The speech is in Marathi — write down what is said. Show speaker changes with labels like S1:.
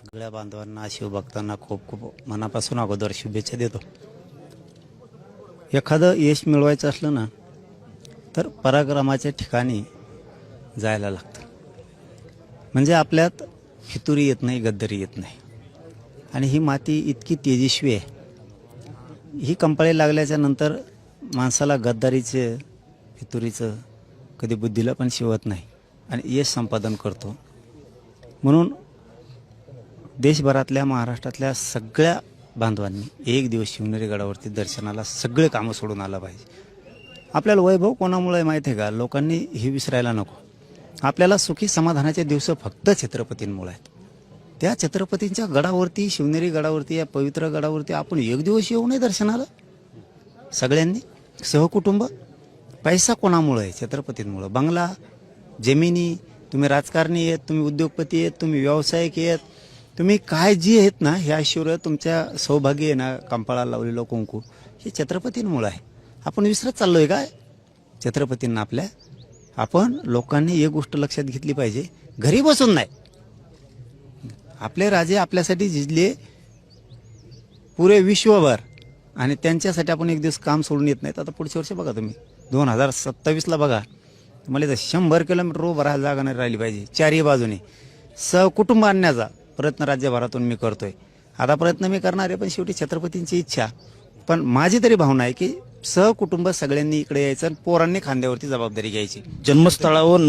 S1: सगळ्या बांधवांना शिवभक्तांना खूप खूप मनापासून अगोदर शुभेच्छा देतो. एखादं यश मिळवायचं असलं ना तर पराक्रमाच्या ठिकाणी जायला लागतं. म्हणजे आपल्यात फितुरी येत नाही, गद्दारी येत नाही. आणि ही माती इतकी तेजस्वी आहे, ही कंपाळी लागल्याच्या नंतर माणसाला गद्दारीचं फितुरीचं कधी बुद्धीला पण शिवत नाही आणि यश संपादन करतो. म्हणून देशभरातल्या महाराष्ट्रातल्या सगळ्या बांधवांनी एक दिवस शिवनेरी गडावरती दर्शनाला सगळे कामं सोडून आलं पाहिजे. आपल्याला वैभव कोणामुळे माहीत आहे का? लोकांनी हे विसरायला नको. आपल्याला सुखी समाधानाचे दिवस फक्त छत्रपतींमुळे आहेत. त्या छत्रपतींच्या गडावरती, शिवनेरी गडावरती, या पवित्र गडावरती आपण एक दिवस येऊ नये दर्शनाला सगळ्यांनी सहकुटुंब. पैसा कोणामुळे आहे? छत्रपतींमुळे. बंगला, जमिनी, तुम्ही राजकारणी आहेत, तुम्ही उद्योगपती आहेत, तुम्ही व्यावसायिक आहेत, तुम्ही काय जी आहेत ना, हे ऐश्वर्य तुमच्या सौभाग्य आहे ना, कंपाळाला लावलेलं कुंकू हे छत्रपतींमुळे आहे. आपण विसरत चाललोय काय छत्रपतींना आपल्या? आपण लोकांनी एक गोष्ट लक्षात घेतली पाहिजे, घरी बसून नाही. आपले राजे आपल्यासाठी झिजले पुरे विश्वभर आणि त्यांच्यासाठी आपण एक दिवस काम सोडून येत नाहीत. आता पुढच्या वर्षी बघा तुम्ही 2027ला बघा, तुम्हाला इथं 100 किलोमीटर उभं राहायला जागा नाही राहिली पाहिजे. चारही बाजूने सहकुटुंब आणण्याचा प्रयत्न राज्यभरातून मी करतोय. आता प्रयत्न मी करणार आहे, पण शेवटी छत्रपतींची इच्छा. पण माझी तरी भावना आहे की सहकुटुंब सगळ्यांनी इकडे यायचं आणि पोरांनी खांद्यावरती जबाबदारी घ्यायची.
S2: जन्मस्थळावर